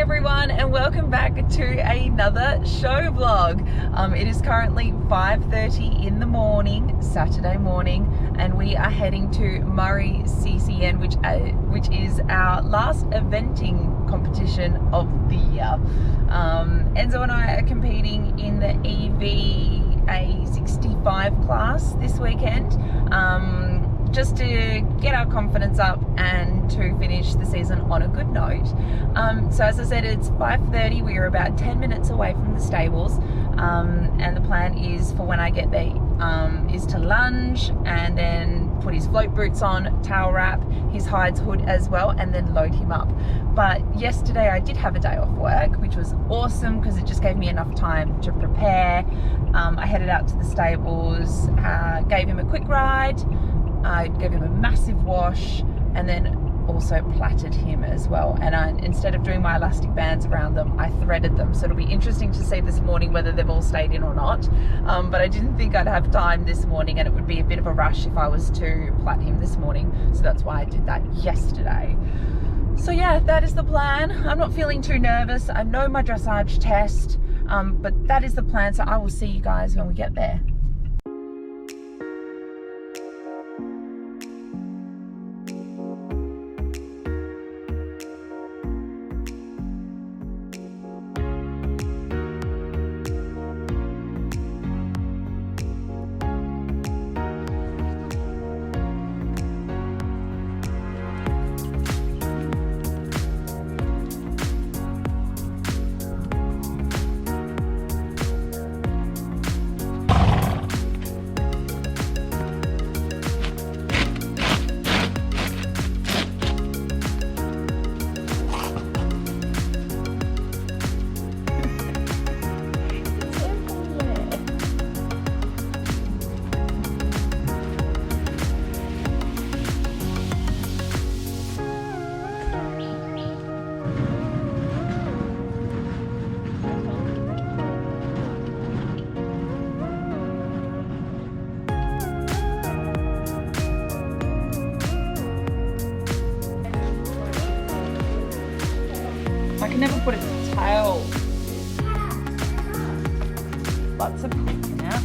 everyone, and welcome back to another show vlog. It is currently 5:30 in the morning, Saturday morning, and we are heading to Murray CCN, which is our last eventing competition of the year. Enzo and I are competing in the EVA 65 class this weekend. Just to get our confidence up and to finish the season on a good note. So as I said, it's 5:30. We are about 10 minutes away from the stables, and the plan is for when I get there is to lunge and then put his float boots on, towel wrap, his hides hood as well, and then load him up. But yesterday I did have a day off work, which was awesome because it just gave me enough time to prepare. I headed out to the stables, gave him a quick ride, I gave him a massive wash, and then also plaited him as well. And instead of doing my elastic bands around them, I threaded them. So it'll be interesting to see this morning whether they've all stayed in or not. But I didn't think I'd have time this morning, and it would be a bit of a rush if I was to plait him this morning. So that's why I did that yesterday. So yeah, that is the plan. I'm not feeling too nervous. I know my dressage test, but that is the plan. So I will see you guys when we get there. I can never put its tail. Lots of poking out.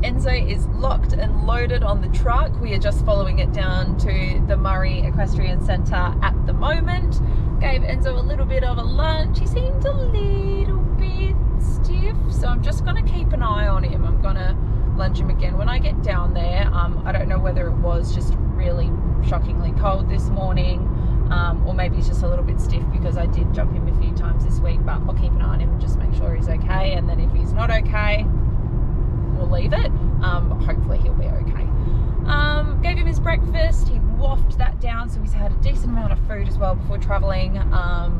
Enzo is locked and loaded on the truck. We are just following it down to the Lumiere Equestrian Centre at the moment. Gave Enzo a little bit of a lunch. He seemed a little bit stiff, so I'm just going to keep an eye on him. I'm going to lunge him again when I get down there. I don't know whether it was just really shockingly cold this morning, or maybe he's just a little bit stiff because I did jump him a few times this week, but I'll keep an eye on him and just make sure he's okay, and then if he's not okay, we'll leave it, but hopefully he'll be okay. Gave him his breakfast, he waffed that down, so he's had a decent amount of food as well before travelling.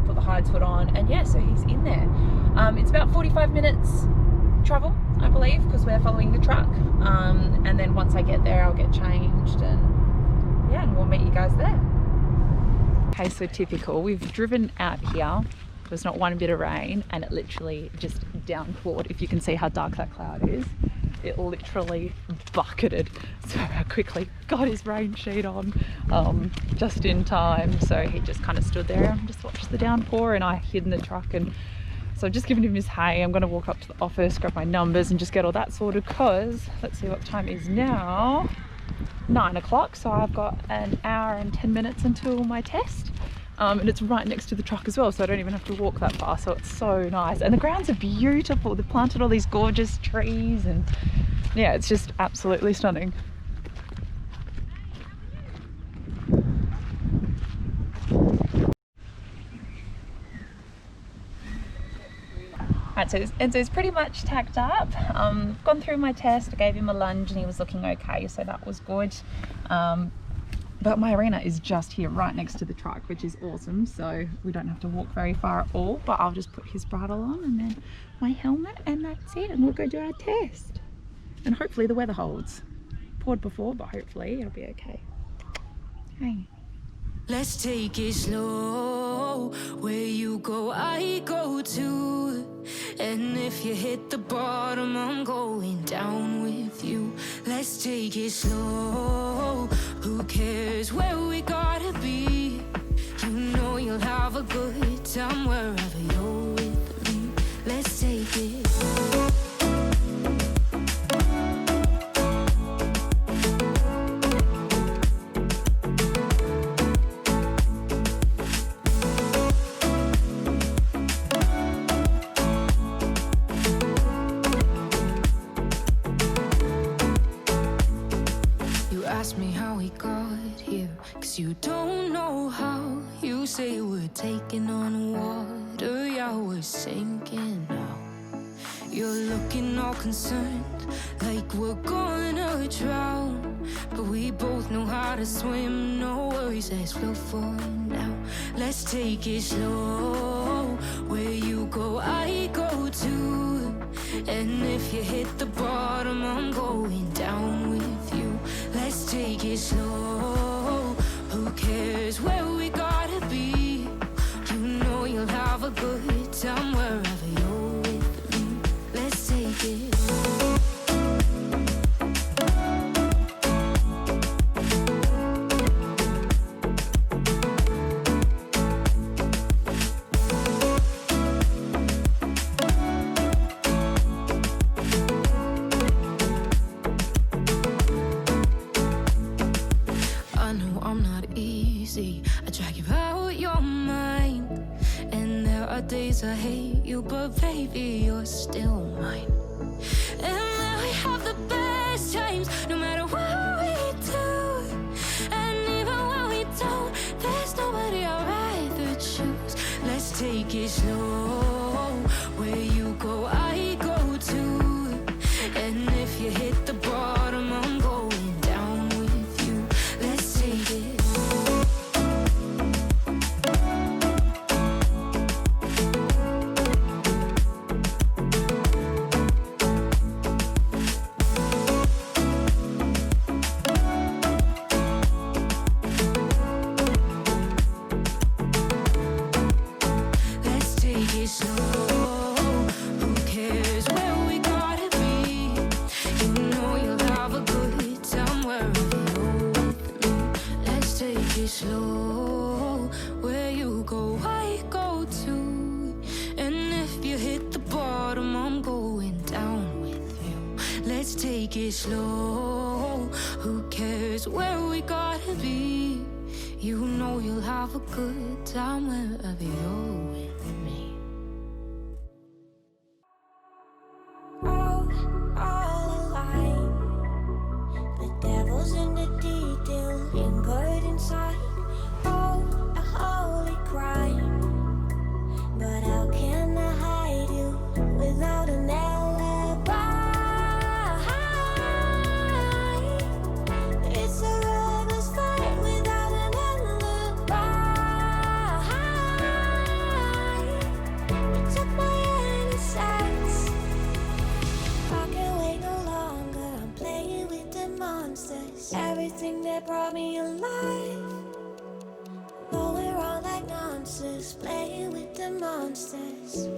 Put the hides foot on, and yeah, so he's in there. It's about 45 minutes travel, I believe, because we're following the truck, and then once I get there I'll get changed, and yeah, and we'll meet you guys there. Okay, so typical, we've driven out here. There's not one bit of rain, and it literally just downpoured. If you can see how dark that cloud is, it literally bucketed. So I quickly got his rain sheet on just in time. So he just kind of stood there and just watched the downpour, and I hid in the truck. And so I've just given him his hay. I'm going to walk up to the office, grab my numbers, and just get all that sorted, because let's see what time it is now. 9 o'clock. So I've got an hour and 10 minutes until my test. And it's right next to the truck as well, so I don't even have to walk that far, so it's so nice. And the grounds are beautiful. They've planted all these gorgeous trees, and yeah, it's just absolutely stunning. Alright, so Enzo's pretty much tacked up. Gone through my test, I gave him a lunge and he was looking okay, so that was good. But my arena is just here right next to the truck, which is awesome, so we don't have to walk very far at all. But I'll just put his bridle on and then my helmet, and that's it, and we'll go do our test. And hopefully the weather holds. Poured before, but hopefully it'll be okay. Hey. Let's take it slow. Where you go, I go too. And if you hit the bottom, I'm going down with you. Let's take it slow. Who cares where we gotta be? You know you'll have a good time wherever you're with me. Let's take it. Ask me how we got here, 'cause you don't know how. You say we're taking on water, yeah, we're sinking now. You're looking all concerned, like we're gonna drown. But we both know how to swim, no worries, let's flow for now. Let's take it slow. Where you go, I go too. And if you hit the bottom, I'm going down with you. Let's take it slow. Who cares where we gotta be? You know you'll have a good time wherever you're with me. Let's take it. I drag you out your mind, and there are days I hate you, but baby, you're still mine. And then we have the best times, no matter what we do. And even when we don't, there's nobody I'd rather choose. Let's take it slow. Where you go, I go too. And if you hit the bottom, I'm going down with you. Let's take it. Slow, where you go, I go too. And if you hit the bottom, I'm going down with you. Let's take it slow. Who cares where we gotta be? You know you'll have a good time wherever you're with me. All alive. The devil's in the detail, lingered inside. Oh, a holy crime. But how can I hide you without an alibi? It's a rebel's fight without an alibi. You took my innocence. I can't wait no longer. I'm playing with the monsters. Everything that brought me alive. Going wrong like nonsense, playing with the monsters.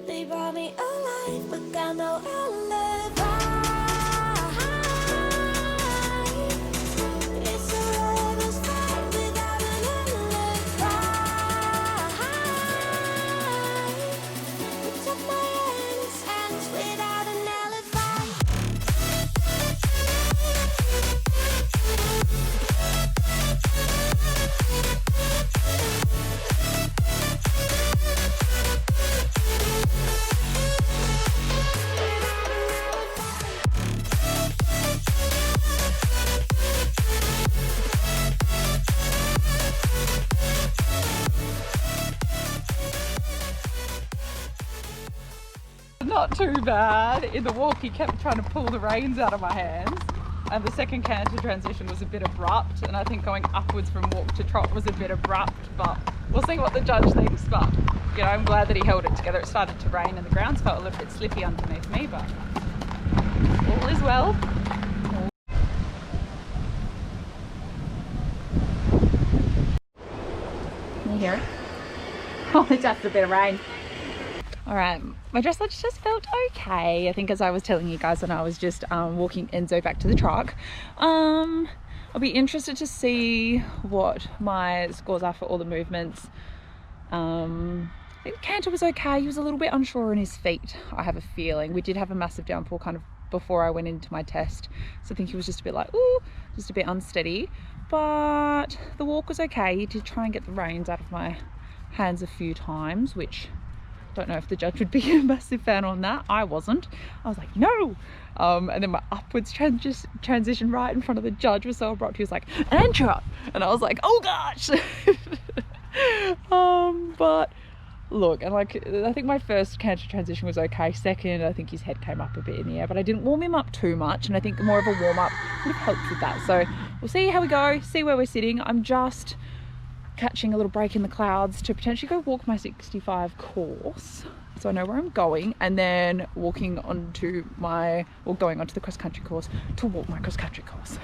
They brought me alive, but got no alibi. It's a rebel's fight without an alibi. You took my innocence without an alibi. Not too bad. In the walk he kept trying to pull the reins out of my hands, and the second canter transition was a bit abrupt, and I think going upwards from walk to trot was a bit abrupt, but we'll see what the judge thinks. But you know, I'm glad that he held it together. It started to rain and the grounds felt a little bit slippy underneath me, but all is well. just a bit of rain. All right, my dressage just felt okay. I think as I was telling you guys when I was just walking Enzo back to the truck. I'll be interested to see what my scores are for all the movements. I think Canter was okay. He was a little bit unsure on his feet, I have a feeling. We did have a massive downpour kind of before I went into my test, so I think he was just a bit like, ooh, just a bit unsteady. But the walk was okay. He did try and get the reins out of my hands a few times, which don't know if the judge would be a massive fan on that. I wasn't. I was like, no. And then my upwards transition right in front of the judge was so abrupt. He was like, and trot. And I was like, oh gosh. But look, and like, I think my first canter transition was okay. Second, I think his head came up a bit in the air, but I didn't warm him up too much. And I think more of a warm up would have helped with that. So we'll see how we go, see where we're sitting. I'm just catching a little break in the clouds to potentially go walk my 65 course, so I know where I'm going, and then going onto the cross country course to walk my cross country course.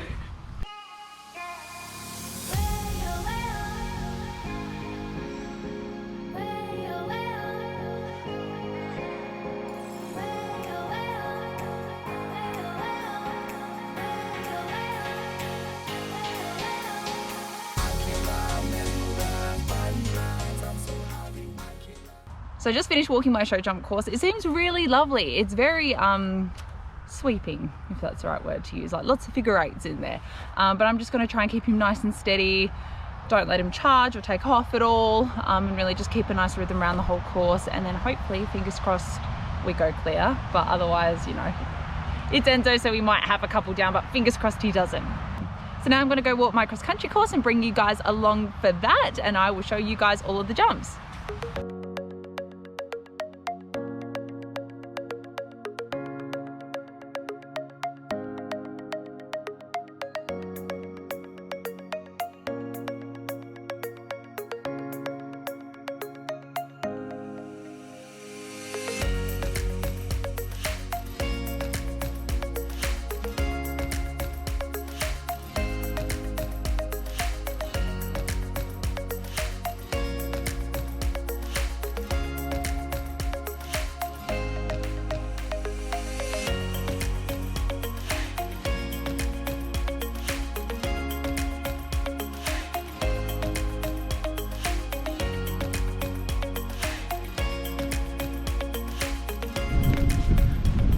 So I just finished walking my show jump course. It seems really lovely. It's very sweeping, if that's the right word to use, like lots of figure eights in there. But I'm just going to try and keep him nice and steady. Don't let him charge or take off at all, and really just keep a nice rhythm around the whole course. And then hopefully, fingers crossed, we go clear. But otherwise, you know, it's Enzo, so we might have a couple down, but fingers crossed he doesn't. So now I'm going to go walk my cross country course and bring you guys along for that, and I will show you guys all of the jumps.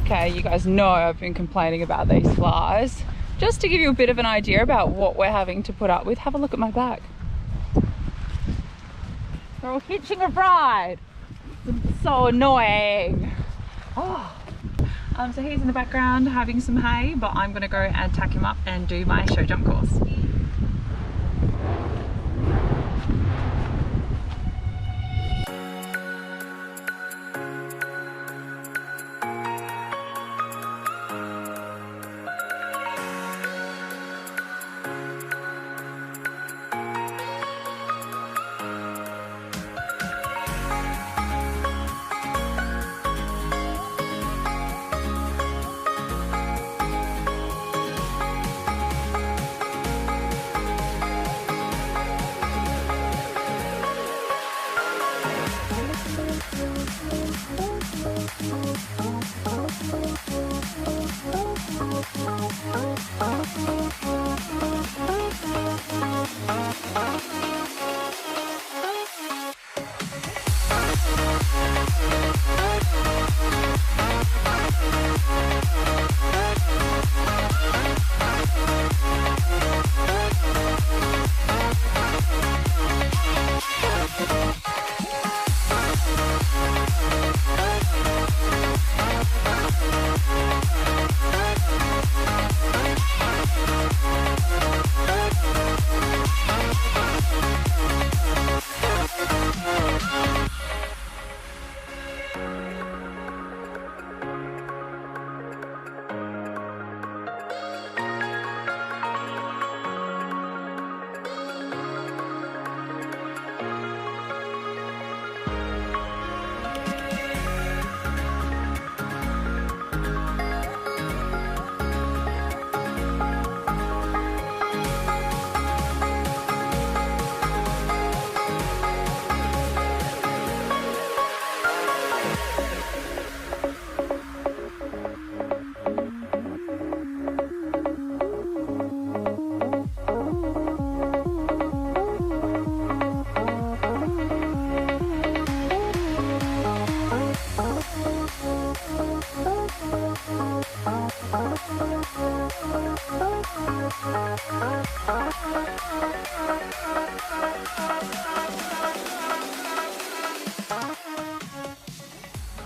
Okay, you guys know I've been complaining about these flies. Just to give you a bit of an idea about what we're having to put up with, have a look at my back. They're all hitching a ride. It's so annoying. Oh. So he's in the background having some hay, but I'm gonna go and tack him up and do my show jump course.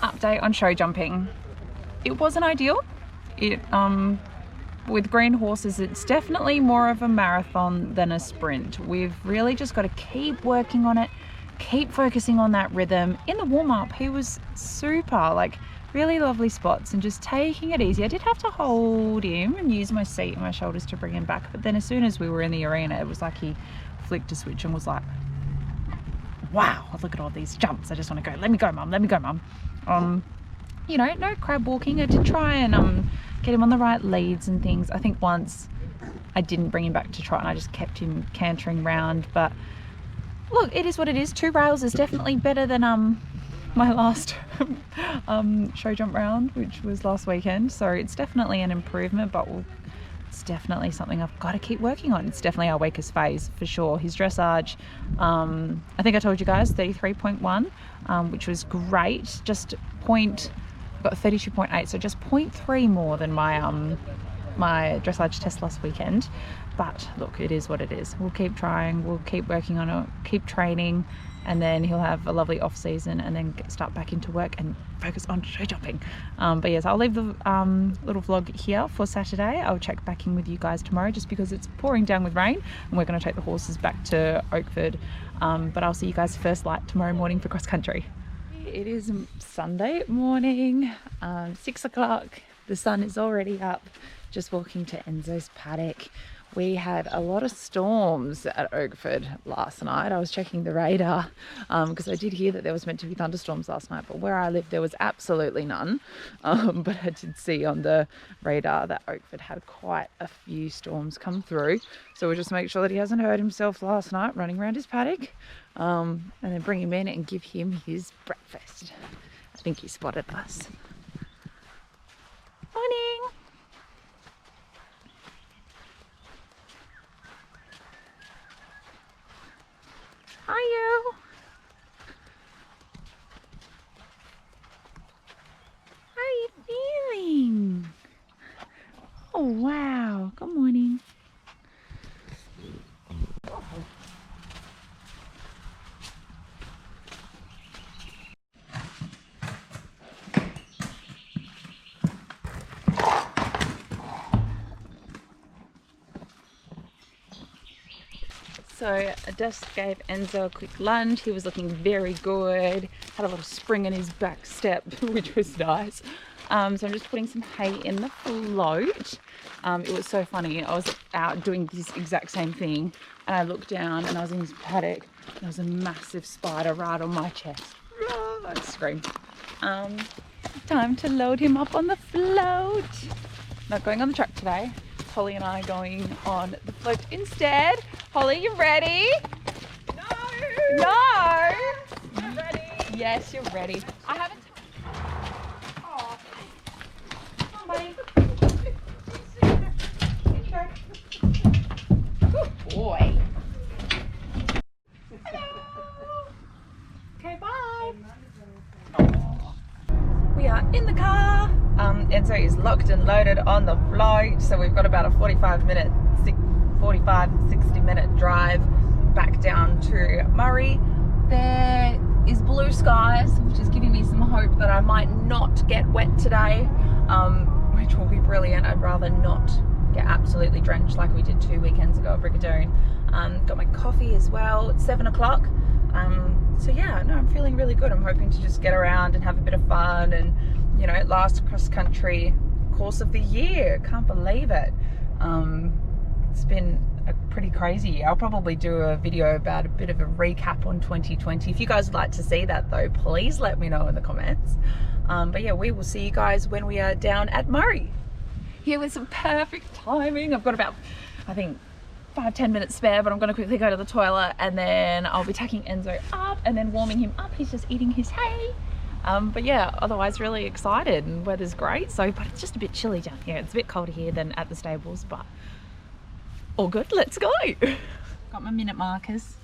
Update on show jumping. It wasn't ideal. With green horses, it's definitely more of a marathon than a sprint. We've really just got to keep working on it, keep focusing on that rhythm. In the warm-up, he was super, like really lovely spots and just taking it easy. I did have to hold him and use my seat and my shoulders to bring him back, but then as soon as we were in the arena, it was like he flicked a switch and was like, wow, look at all these jumps. I just want to go. Let me go, mum. Let me go, mum. You know, no crab walking. I did try and get him on the right leads and things. I think once I didn't bring him back to trot and I just kept him cantering round. But look, it is what it is. 2 rails is definitely better than my last show jump round, which was last weekend. So it's definitely an improvement, but it's definitely something I've got to keep working on. It's definitely our weakest phase for sure. His dressage, I think I told you guys 33.1, which was great. Just got 32.8, so just 0.3 more than my my dressage test last weekend. But look, it is what it is. We'll keep trying, we'll keep working on it, keep training, and then he'll have a lovely off season and then start back into work and focus on show jumping. But yes, I'll leave the little vlog here for Saturday. I'll check back in with you guys tomorrow just because it's pouring down with rain and we're going to take the horses back to Oakford. But I'll see you guys first light tomorrow morning for cross country. It is Sunday morning, 6 o'clock. The sun is already up. Just walking to Enzo's paddock. We had a lot of storms at Oakford last night. I was checking the radar because I did hear that there was meant to be thunderstorms last night, but where I live there was absolutely none. But I did see on the radar that Oakford had quite a few storms come through. So we'll just make sure that he hasn't hurt himself last night running around his paddock, and then bring him in and give him his breakfast. I think he spotted us. Morning. Hi, you. How are you feeling? Oh, wow. Good morning. So I just gave Enzo a quick lunge. He was looking very good. Had a little spring in his back step, which was nice. So I'm just putting some hay in the float. It was so funny. I was out doing this exact same thing and I looked down and I was in his paddock and there was a massive spider right on my chest. I screamed. Time to load him up on the float. Not going on the truck today. Holly and I are going on the float instead. Holly, you ready? No! No! I'm ready. Yes, you're ready. I haven't... Oh. Come on, buddy. Good boy. Hello. Okay, bye. Oh. We are in the car. Enzo is locked and loaded on the float, so we've got about a 60 minute drive back down to Murray. There is blue skies, which is giving me some hope that I might not get wet today, which will be brilliant. I'd rather not get absolutely drenched like we did 2 weekends ago at Brigadoon. Got my coffee as well. It's 7 o'clock. So yeah, no, I'm feeling really good. I'm hoping to just get around and have a bit of fun and, you know, last cross country course of the year. Can't believe it. It's been a pretty crazy year. I'll probably do a video about a bit of a recap on 2020. If you guys would like to see that though, please let me know in the comments. But yeah, we will see you guys when we are down at Murray. Here with some perfect timing. I've got about, I think, 5-10 minutes spare, but I'm going to quickly go to the toilet and then I'll be taking Enzo up and then warming him up. He's just eating his hay. But yeah, otherwise really excited and weather's great. So, but it's just a bit chilly down here. It's a bit colder here than at the stables, but all good. Let's go. Got my minute markers.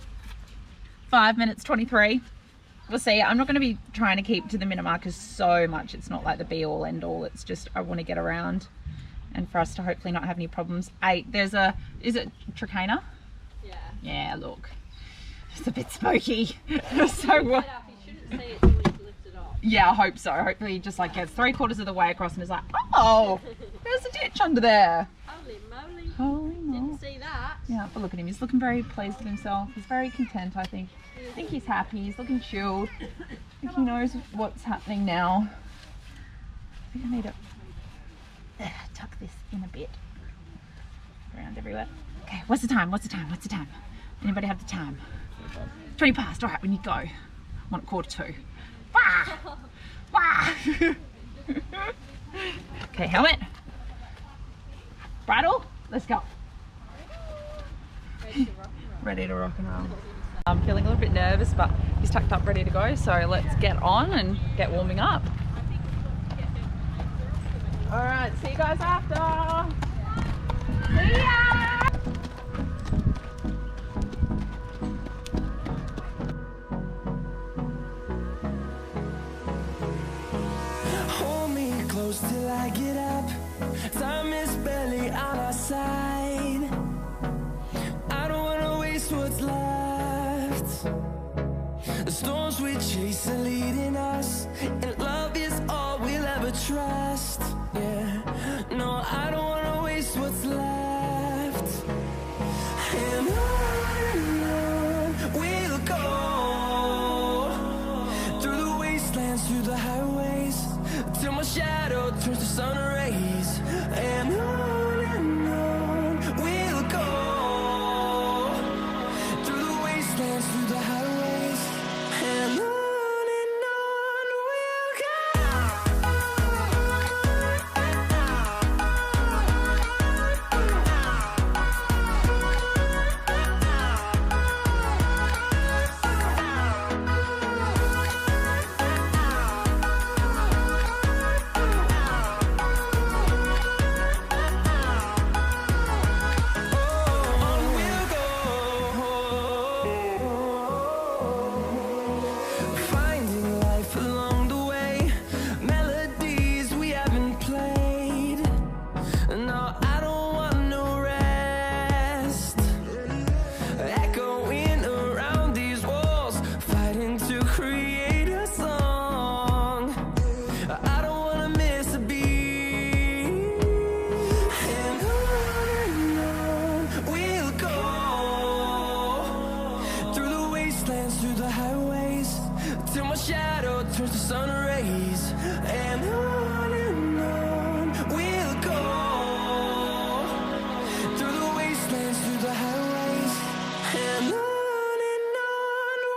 5 minutes 23. We'll see. I'm not going to be trying to keep to the minute markers so much. It's not like the be all end all. It's just I want to get around and for us to hopefully not have any problems. 8, there's a, is it Tricana? Yeah. Yeah, look, it's a bit spooky. So yeah, I hope so. Hopefully he just like gets 3/4 of the way across and is like, oh, there's a ditch under there. Holy moly. Holy moly. Didn't see that. Yeah, but look at him. He's looking very pleased with himself. He's very content, I think. I think he's happy. He's looking chilled. I think he knows what's happening now. I think I need to tuck this in a bit. Around everywhere. Okay, what's the time? What's the time? What's the time? Anybody have the time? 20 past. All right, when you go. I want it 1:45. Wah! Wah! Okay, helmet. Bridle. Let's go. Ready to rock and roll. I'm feeling a little bit nervous, but he's tucked up ready to go, so let's get on and get warming up. Alright, see you guys after. See ya! Hold me close till I get up. Time is barely on our side. I don't wanna waste what's left. The storms we chase are leading us, and love is all we'll ever trust. Yeah, no, I don't wanna waste what's left. And on we'll go, through the wastelands, through the highways, till my shadow turns to sun rays. And on we'll go, through the wastelands, through the highways, and on we'll go. Finding life along the way, melodies we haven't played. No, I don't want no rest. Echoing around these walls, fighting to create a song. I don't wanna miss a beat. And on we'll go, through the wastelands, through the highways, till my shadow turns to sun rays. And on we'll go, through the wastelands, through the highways, and on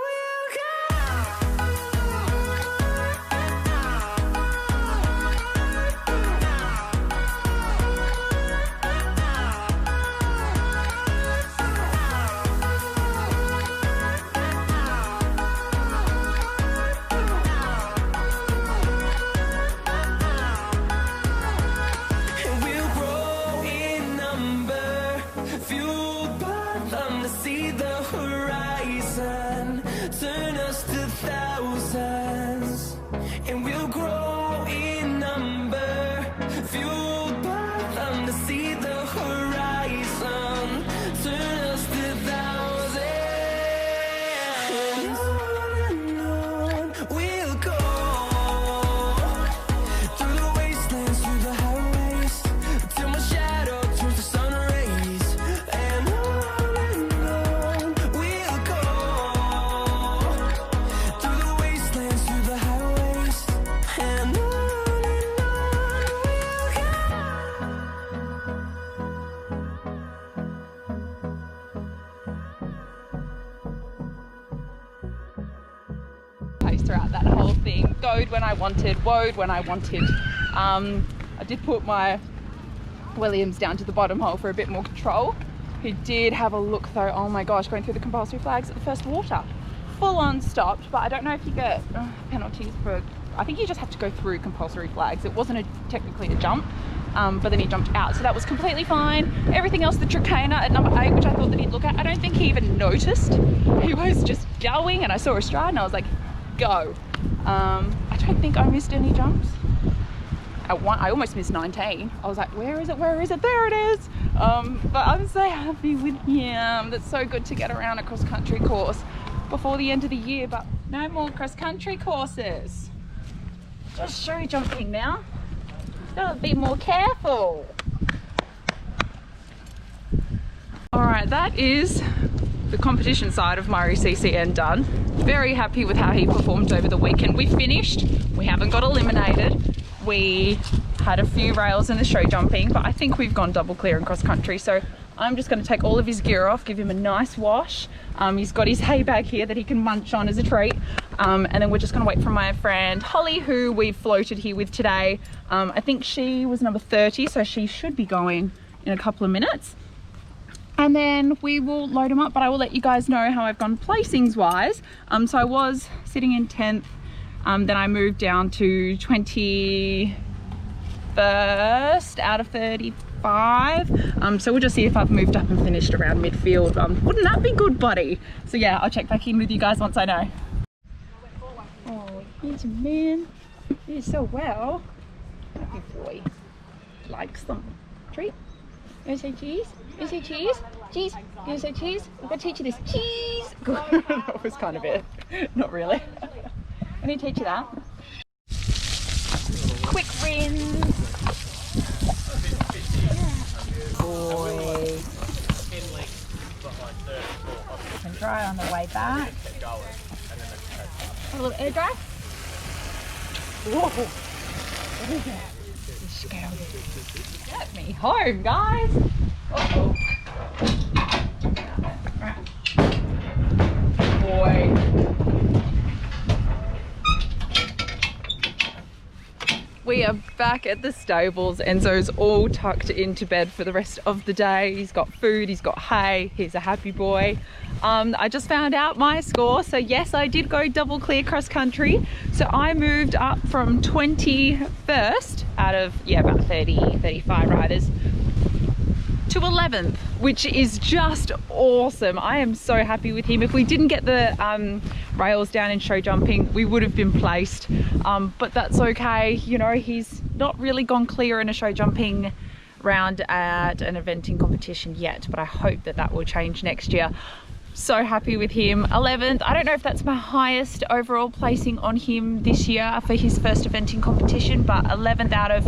we'll go. And we'll grow in number, fueled by them to see the horizon, turn us to thousands. And we'll grow in number, fueled by them to see the horizon, turn us to thousands. And on we'll go, through the wastelands, through the highways, till my shadow turns to sun rays. And on we'll go, through the wastelands, through the highways, and on we'll go. Pace throughout that whole thing. Goed when I wanted, woed when I wanted. I did put my Williams down to the bottom hole for a bit more control. He did have a look though. Oh my gosh, going through the compulsory flags at the first water. Full on stopped, but I don't know if you get penalties for, I think you just have to go through compulsory flags. It wasn't technically a jump, but then he jumped out, so that was completely fine. Everything else, the Tricana at number 8, which I thought that he'd look at, I don't think he even noticed. He was just going, and I saw a stride and I was like, go. I don't think I missed any jumps. I almost missed 19. I was like, where is it? Where is it? There it is. But I'm so happy with him. That's so good to get around a cross-country course before the end of the year, but no more cross-country courses. Just show jumping now. Gotta be more careful. All right, that is the competition side of Murray CCN done. Very happy with how he performed over the weekend. We finished, we haven't got eliminated. We had a few rails in the show jumping, but I think we've gone double clear in cross country. So I'm just going to take all of his gear off, give him a nice wash. He's got his hay bag here that he can munch on as a treat. And then we're just going to wait for my friend Holly, who we've floated here with today. I think she was number 30, so she should be going in a couple of minutes. And then we will load him up, but I will let you guys know how I've gone placings wise. So I was sitting in 10th, then I moved down to 21st out of 35. So we'll just see if I've moved up and finished around midfield. Wouldn't that be good, buddy? So yeah, I'll check back in with you guys once I know. Oh, he's a man. He's so well. Happy boy. Likes them. Treat. You want to say cheese? You say cheese? Cheese. You want to say cheese? I'm going to teach you this. Cheese. That was kind of it. Not really. Let me teach you that. Quick wins. Boy. And dry on the way back. A little air dry. Whoa. What is that? Get me home, guys. Uh-oh. Boy. We are back at the stables. Enzo's all tucked into bed for the rest of the day. He's got food, he's got hay, he's a happy boy. I just found out my score. So yes, I did go double clear cross country. So I moved up from 21st out of, yeah, about 35 riders to 11th, which is just awesome. I am so happy with him. If we didn't get the rails down in show jumping, we would have been placed, but that's okay. You know, he's not really gone clear in a show jumping round at an eventing competition yet, but I hope that that will change next year. So happy with him. 11th. I don't know if that's my highest overall placing on him this year for his first eventing competition, but 11th out of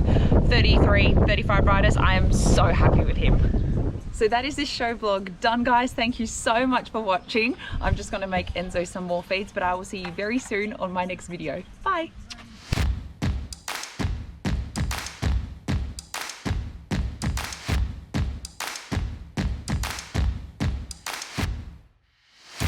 35 riders. I am so happy with him. So that is this show vlog done, guys. Thank you so much for watching. I'm just going to make Enzo some more feeds, but I will see you very soon on my next video. Bye.